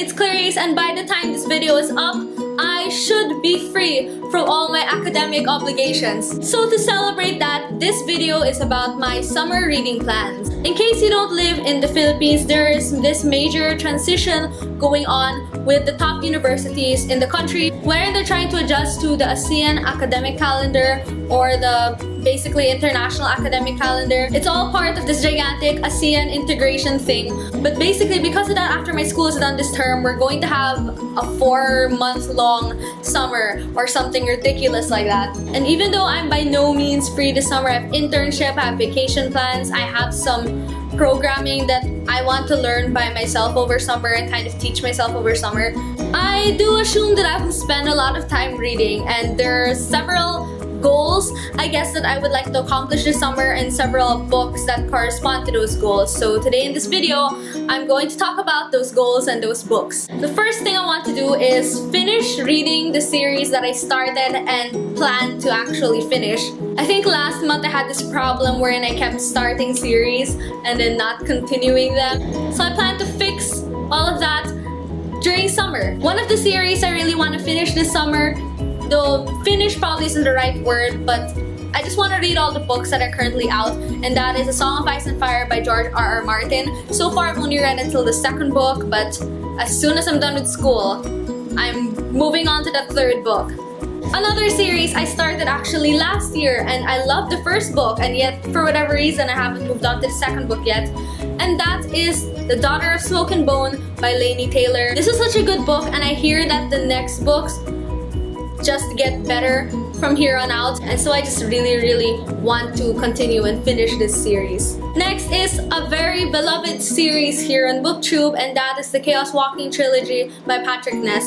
it's Clarice, and by the time this video is up, I should be free from all my academic obligations. So to celebrate that, this video is about my summer reading plans. In case you don't live in the Philippines, there is this major transition going on with the top universities in the country, where they're trying to adjust to the ASEAN academic calendar, or the basically international academic calendar. It's all part of this gigantic ASEAN integration thing. But basically, because of that, after my school is done this term, we're going to have a 4-month-long summer or something ridiculous like that. And even though I'm by no means free this summer, I have internship, I have vacation plans, I have some programming that I want to learn by myself over summer and kind of teach myself over summer, I do assume that I will spend a lot of time reading, and there are several goals, I guess, that I would like to accomplish this summer, and several books that correspond to those goals. So today in this video, I'm going to talk about those goals and those books. The first thing I want to do is finish reading the series that I started and plan to actually finish. I think last month I had this problem wherein I kept starting series and then not continuing them. So I plan to fix all of that during summer. One of the series I really want to finish this summer, though finish probably isn't the right word, but I just want to read all the books that are currently out, and that is A Song of Ice and Fire by George R.R. Martin. So far I've only read until the second book, but as soon as I'm done with school, I'm moving on to the third book. Another series I started actually last year, and I loved the first book, and yet for whatever reason I haven't moved on to the second book yet, and that is The Daughter of Smoke and Bone by Laini Taylor. This is such a good book, and I hear that the next books just get better from here on out, and so I just really want to continue and finish this series. Next is a very beloved series here on BookTube, and that is the Chaos Walking trilogy by Patrick Ness.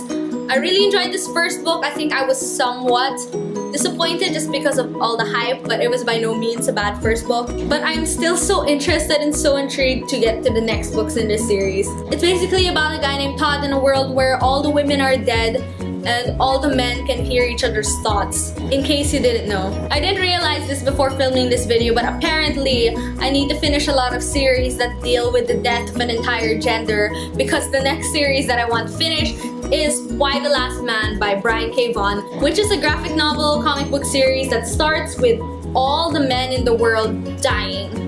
I really enjoyed this first book. I think I was somewhat disappointed just because of all the hype, but it was by no means a bad first book. But I'm still so interested and so intrigued to get to the next books in this series. It's basically about a guy named Todd in a world where all the women are dead and all the men can hear each other's thoughts, in case you didn't know. I didn't realize this before filming this video, but apparently I need to finish a lot of series that deal with the death of an entire gender, because the next series that I want to finish is Why the Last Man by Brian K. Vaughan, which is a graphic novel comic book series that starts with all the men in the world dying.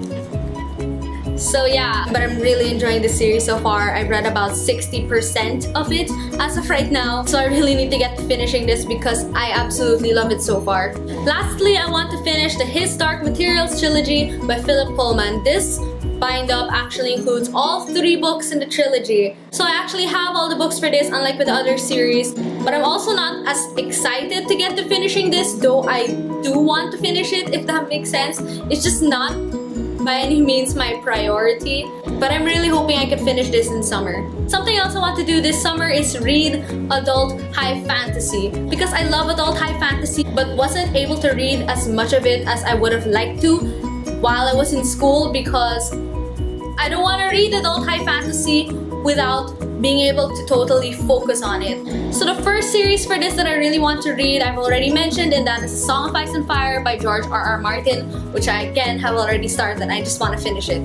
So yeah, but I'm really enjoying this series so far. I've read about 60% of it as of right now, so I really need to get to finishing this because I absolutely love it so far. Lastly, I want to finish the His Dark Materials trilogy by Philip Pullman. This bind-up actually includes all 3 books in the trilogy. So I actually have all the books for this, unlike with the other series. But I'm also not as excited to get to finishing this, though I do want to finish it, if that makes sense. It's just not by any means my priority, but I'm really hoping I can finish this in summer. Something else I want to do this summer is read adult high fantasy, because I love adult high fantasy but wasn't able to read as much of it as I would have liked to while I was in school, because I don't want to read adult high fantasy without being able to totally focus on it. So the first series for this that I really want to read, I've already mentioned, and that is A Song of Ice and Fire by George R.R. Martin, which I again have already started and I just want to finish it.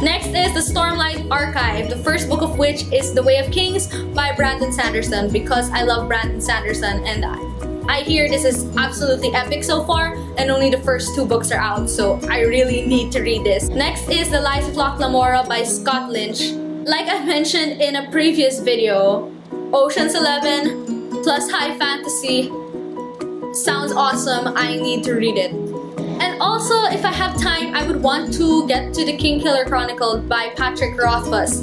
Next is the Stormlight Archive, the first book of which is The Way of Kings by Brandon Sanderson, because I love Brandon Sanderson and I hear this is absolutely epic so far, and only the first 2 books are out, so I really need to read this. Next is The Lies of Locke Lamora by Scott Lynch. Like I mentioned in a previous video, Ocean's 11 plus high fantasy sounds awesome. I need to read it. And also, if I have time, I would want to get to The Kingkiller Chronicle by Patrick Rothfuss,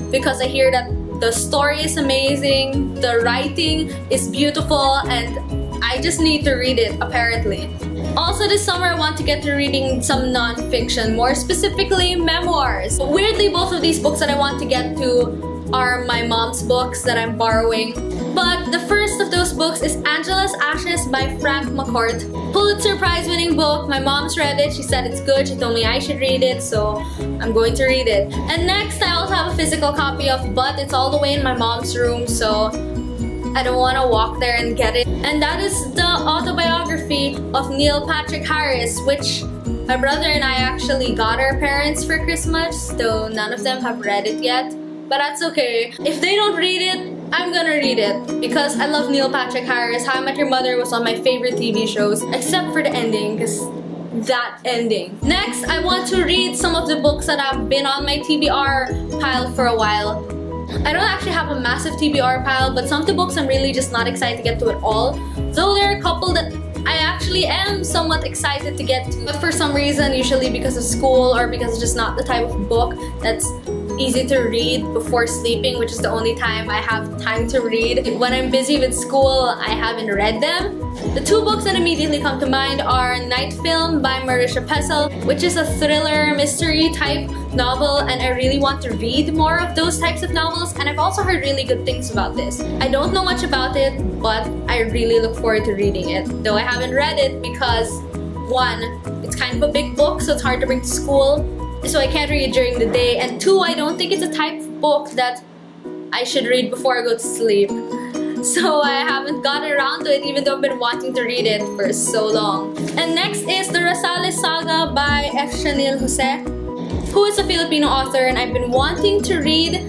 because I hear that the story is amazing, the writing is beautiful, and I just need to read it, apparently. Also this summer, I want to get to reading some nonfiction, more specifically memoirs. Weirdly, both of these books that I want to get to are my mom's books that I'm borrowing. But the first of those books is Angela's Ashes by Frank McCourt. Pulitzer Prize winning book. My mom's read it. She said it's good. She told me I should read it, so I'm going to read it. And next, I also have a physical copy of But It's All the Way in My Mom's Room, so I don't want to walk there and get it. And that is the autobiography of Neil Patrick Harris, which my brother and I actually got our parents for Christmas, though none of them have read it yet. But that's okay. If they don't read it, I'm gonna read it because I love Neil Patrick Harris. How I Met Your Mother was one of my favorite TV shows, except for the ending, because that ending. Next, I want to read some of the books that have been on my TBR pile for a while. I don't actually have a massive TBR pile, but some of the books I'm really just not excited to get to at all. Though there are a couple that I actually am somewhat excited to get to, but for some reason, usually because of school or because it's just not the type of book that's easy to read before sleeping, which is the only time I have time to read. When I'm busy with school, I haven't read them. The two books that immediately come to mind are Night Film by Marisha Pessel, which is a thriller mystery type novel, and I really want to read more of those types of novels, and I've also heard really good things about this. I don't know much about it, but I really look forward to reading it, though I haven't read it because, one, it's kind of a big book, so it's hard to bring to school, so I can't read it during the day, and two, I don't think it's a type of book that I should read before I go to sleep. So I haven't gotten around to it, even though I've been wanting to read it for so long. And next is the Rosales Saga by F. Chanel Jose, who is a Filipino author, and I've been wanting to read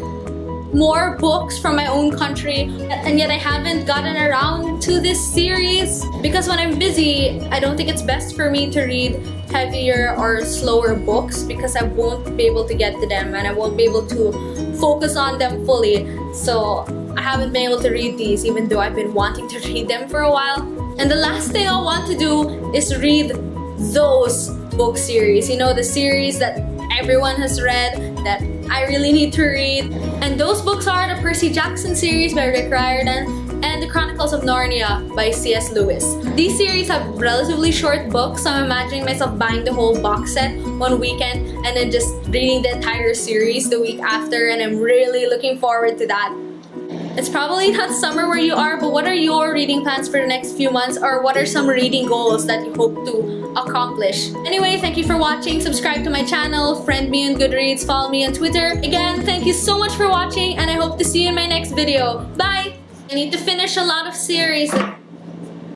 more books from my own country, and yet I haven't gotten around to this series because when I'm busy, I don't think it's best for me to read heavier or slower books because I won't be able to get to them and I won't be able to focus on them fully. So I haven't been able to read these, even though I've been wanting to read them for a while. And the last thing I want to do is read those book series, you know, the series that everyone has read that I really need to read. And those books are the Percy Jackson series by Rick Riordan and the Chronicles of Narnia by C.S. Lewis. These series have relatively short books, so I'm imagining myself buying the whole box set one weekend and then just reading the entire series the week after, and I'm really looking forward to that. It's probably not summer where you are, but what are your reading plans for the next few months, or what are some reading goals that you hope to accomplish? Anyway, thank you for watching. Subscribe to my channel, friend me on Goodreads, follow me on Twitter. Again, thank you so much for watching, and I hope to see you in my next video. Bye! I need to finish a lot of series.